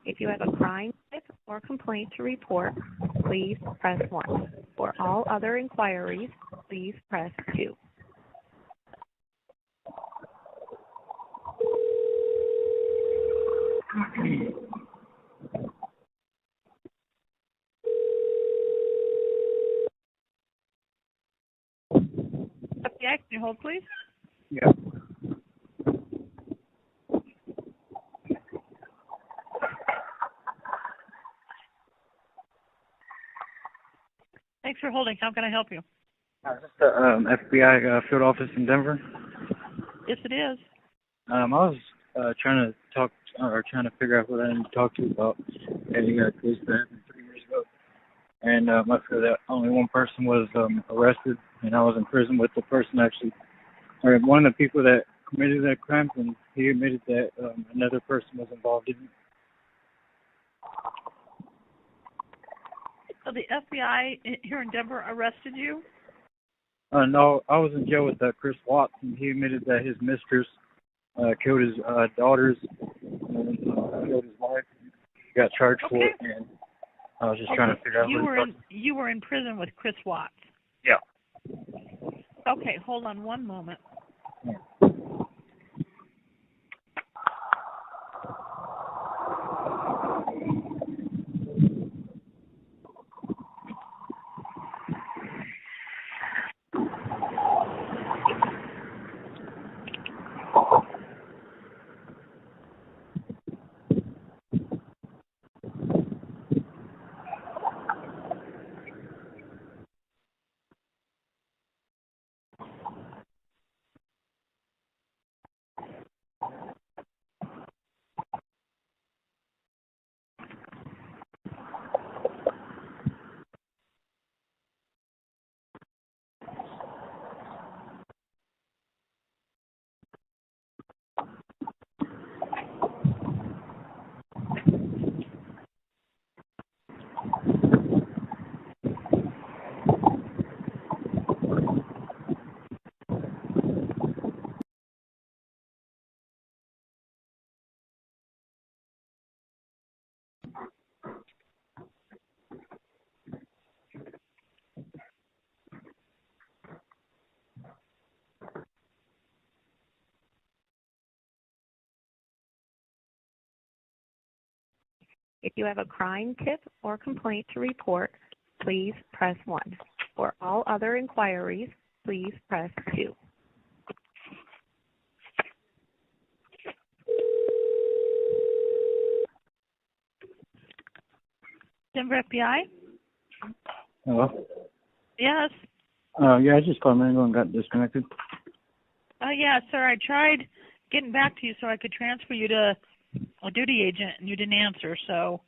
If you have a crime tip or complaint to report, please press 1. For all other inquiries, please press 2. FBI, can you hold, please? Yeah. Thanks for holding. How can I help you? Is this the FBI field office in Denver? Yes, it is. I was trying to figure out what I need to talk to you about a case that happened 3 years ago. And I feel that only one person was arrested, and I was in prison with the person or one of the people that committed that crime, and he admitted that another person was involved in it. So the FBI here in Denver arrested you? No, I was in jail with Chris Watts, and he admitted that his mistress killed his daughters and killed his wife. He got charged for it, and I was just trying to figure out You were in prison with Chris Watts? Yeah. Okay, hold on one moment. Yeah. If you have a crime tip or complaint to report, please press 1. For all other inquiries, please press 2. Denver FBI? Hello? Yes. Yeah, I just called a minute ago and got disconnected. Yeah, sir, I tried getting back to you so I could transfer you to a duty agent, and you didn't answer, so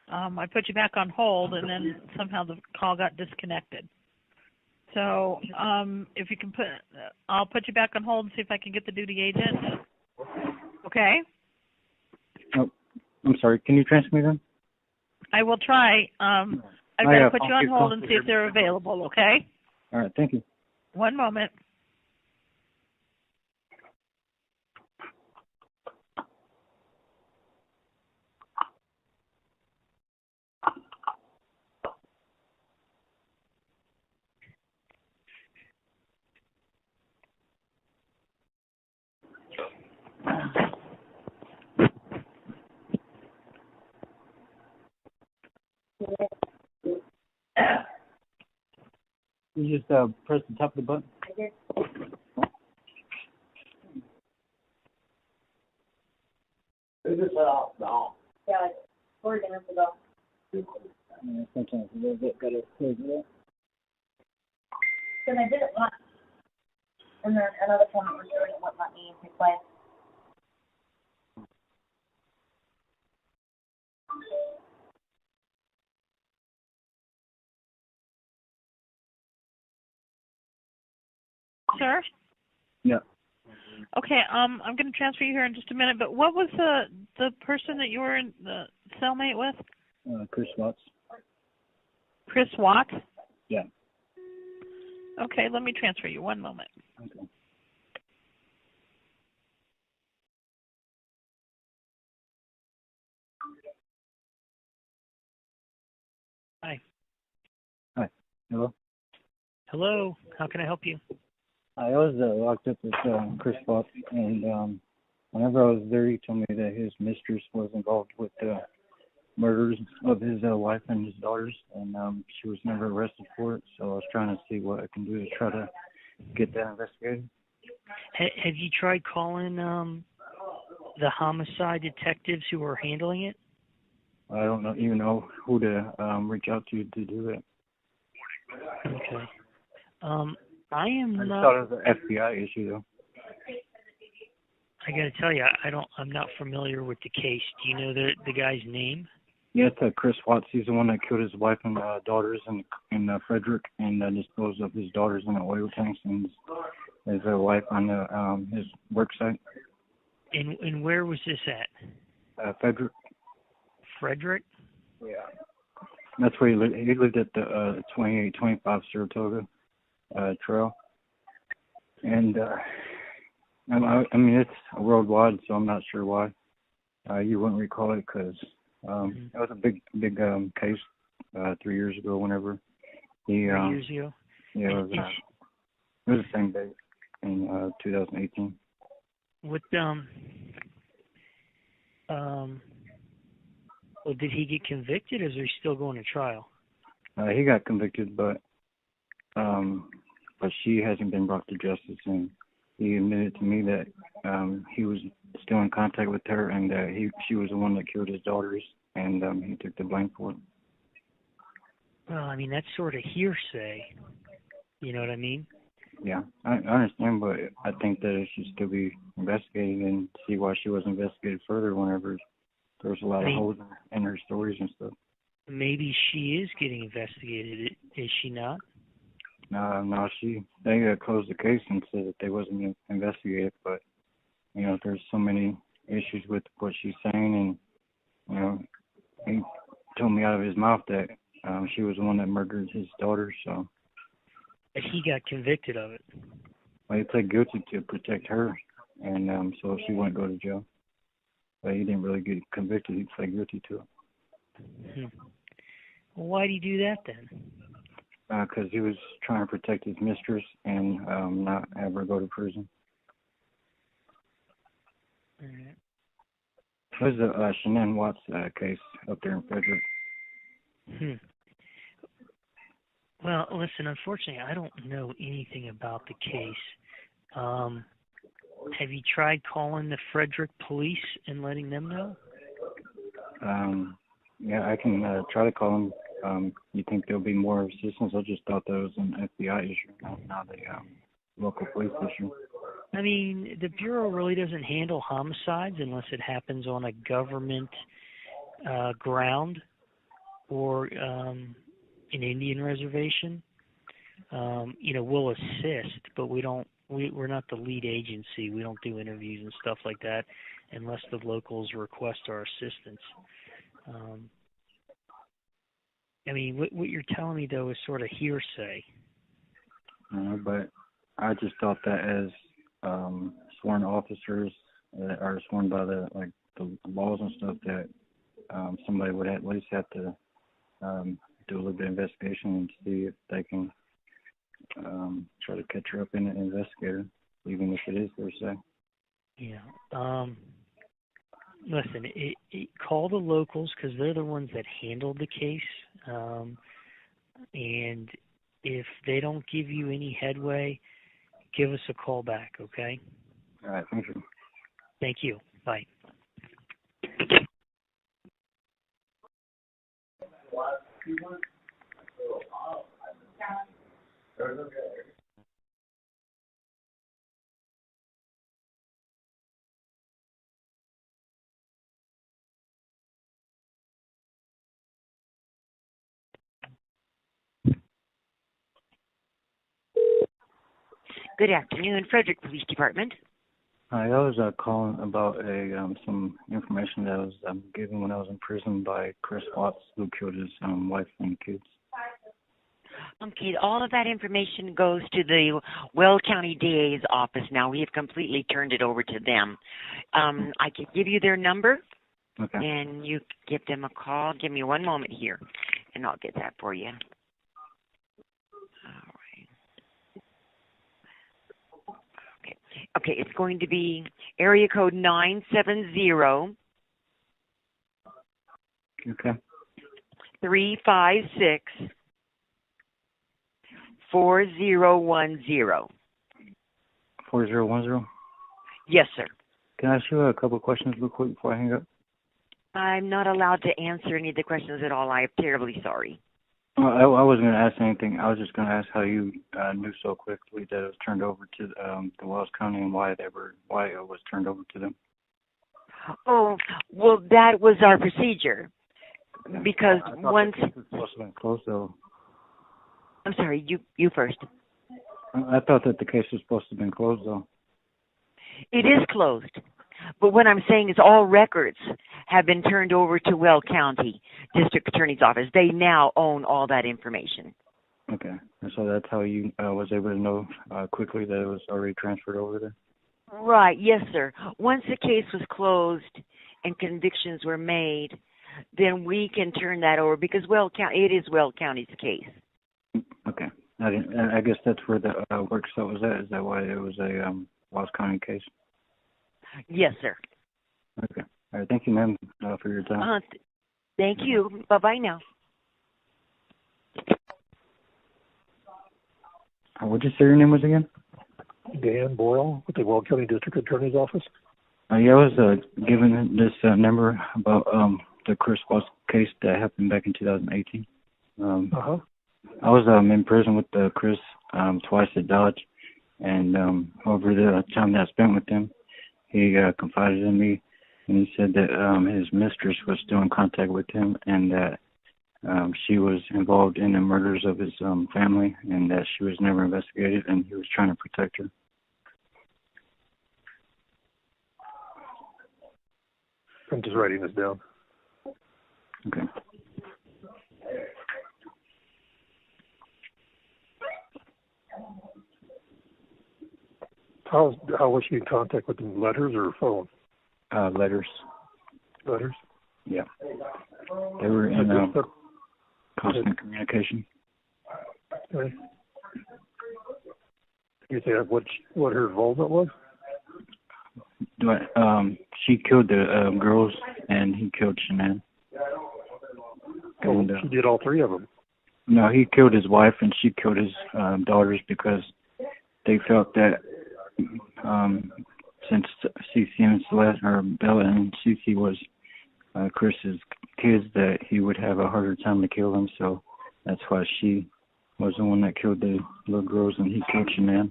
I put you back on hold, and then somehow the call got disconnected. So if you can I'll put you back on hold and see if I can get the duty agent. Okay? Oh, I'm sorry. Can you transfer me then? I will try. I've got to put you on hold and see if they're available, okay? All right, thank you. One moment. You just press the top of the button? I did. Is this no? Yeah, 4 minutes ago. Yeah, sometimes a little bit gotta close it up. Because I did it once, and then another phone that was doing it wouldn't let me replay. Sir? Yeah. Okay, I'm going to transfer you here in just a minute, but what was the person that you were in the cellmate with? Chris Watts. Chris Watt? Yeah. Okay, let me transfer you. One moment. Okay. Hello? Hello, how can I help you? I was locked up with Chris Fox, and whenever I was there, he told me that his mistress was involved with the murders of his wife and his daughters, and she was never arrested for it, so I was trying to see what I can do to try to get that investigated. Have you tried calling the homicide detectives who are handling it? I don't even know who to reach out to do that. Okay. I am I just not. thought it was an FBI issue, though. I got to tell you, I'm not familiar with the case. Do you know the guy's name? Yeah, it's Chris Watts. He's the one that killed his wife and daughters in Frederick, and disposed of his daughters in the oil tanks and his wife on his work site. And where was this at? Frederick. Frederick? Yeah. That's where he lived. He lived at the 2825 Saratoga Trail. And, I mean, it's worldwide, so I'm not sure why you wouldn't recall it, because it was a big case 3 years ago whenever he... 3 years ago? Yeah, it was the same day in 2018. What, well, did he get convicted, or is he still going to trial? He got convicted, but she hasn't been brought to justice, and he admitted to me that he was still in contact with her, and that she was the one that killed his daughters, and he took the blame for it. Well, I mean, that's sort of hearsay. You know what I mean? Yeah, I understand, but I think that it should still be investigated and see why she was investigated further whenever there was a lot of holes in her stories and stuff. Maybe she is getting investigated, is she not? No, they closed the case and said that they wasn't investigated, but, you know, there's so many issues with what she's saying, and, you know, he told me out of his mouth that she was the one that murdered his daughter, so. But he got convicted of it. Well, he pled guilty to protect her, and so she wouldn't go to jail. But he didn't really get convicted. He pled guilty to it. Well, why did he do that then? Because he was trying to protect his mistress and not have her go to prison. All right. It was the Shanann Watts case up there in Frederick. Well, listen, unfortunately, I don't know anything about the case. Have you tried calling the Frederick police and letting them know? Yeah, I can try to call them. You think there'll be more assistance? I just thought that was an FBI issue, not a local police issue. I mean, the Bureau really doesn't handle homicides unless it happens on a government ground or an Indian reservation. You know, we'll assist, but we're not the lead agency. We don't do interviews and stuff like that unless the locals request our assistance. I mean, what you're telling me, though, is sort of hearsay. But I just thought that as sworn officers that are sworn by the laws and stuff, that somebody would at least have to do a little bit of investigation and see if they can try to catch her up in an investigator, even if it is hearsay. Yeah. Listen, call the locals because they're the ones that handled the case. And if they don't give you any headway, give us a call back, okay? All right, thank you. Thank you. Bye. Good afternoon, Frederick Police Department. Hi, I was calling about some information that I was given when I was in prison by Chris Watts, who killed his wife and kids. Okay, all of that information goes to the Weld County DA's office now. We have completely turned it over to them. I can give you their number, okay, and you give them a call. Give me one moment here, and I'll get that for you. Okay, it's going to be area code 970 Okay. 356 4010. 4010. Yes, sir. Can I ask you a couple of questions real quick before I hang up? I'm not allowed to answer any of the questions at all. I am terribly sorry. I wasn't going to ask anything. I was just going to ask how you knew so quickly that it was turned over to the Wells County and why it was turned over to them. Oh, well, that was our procedure. Because I thought once... the case was supposed to have been closed, though. I'm sorry, you first. I thought that the case was supposed to have been closed, though. It is closed. But what I'm saying is all records have been turned over to Weld County District Attorney's Office. They now own all that information. Okay. And so that's how you was able to know quickly that it was already transferred over there? Right. Yes, sir. Once the case was closed and convictions were made, then we can turn that over because it is Weld County's case. Okay. I guess that's where the work site was at. Is that why it was a Wells County case? Yes, sir. Okay. All right. Thank you, ma'am, for your time. Thank you. Bye-bye now. What did you say your name was again? Dan Boyle with the Weld County District Attorney's Office. Yeah, I was given this number about the Chris Watts case that happened back in 2018. I was in prison with Chris twice at Dodge, and over the time that I spent with him, he confided in me, and he said that his mistress was still in contact with him, and that she was involved in the murders of his family, and that she was never investigated, and he was trying to protect her. I'm just writing this down. Okay. How was she in contact with them? Letters or phone? Letters. Letters? Yeah. They were in constant communication. Okay. Can you say what her involvement was? She killed the girls, and he killed Shanann. And, she did all three of them. No, he killed his wife, and she killed his daughters because they felt that since Cece and Celeste, or Bella and Cece was Chris's kids, that he would have a harder time to kill them. So that's why she was the one that killed the little girls, and he killed Shanann.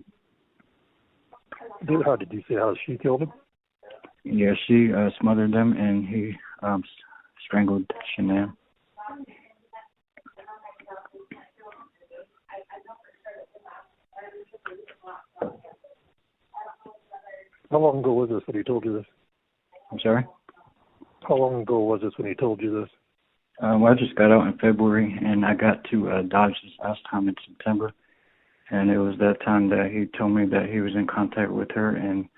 How did you say how she killed him? Yeah, she smothered them, and he strangled Shanann. How long ago was this when he told you this? I'm sorry? How long ago was this when he told you this? Well, I just got out in February, and I got to Dodge this last time in September. And it was that time that he told me that he was in contact with her and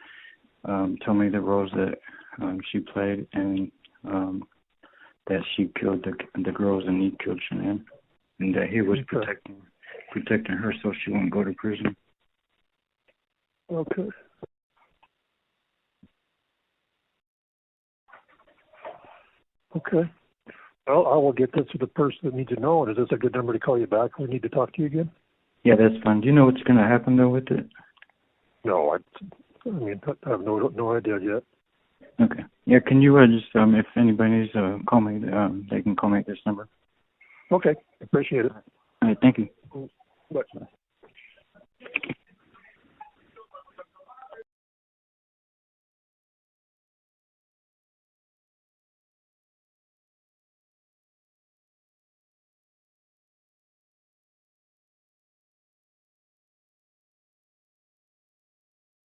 told me the roles that she played, and that she killed the girls and he killed Shanann, and that he was protecting her so she wouldn't go to prison. Okay. Okay. Well, I will get this to the person that needs to know. And is this a good number to call you back when we need to talk to you again? Yeah, that's fine. Do you know what's going to happen, though, with it? No, I mean, I have no idea yet. Okay. Yeah, can you just, if anybody needs to call me, they can call me at this number. Okay. Appreciate it. All right, thank you. Bye.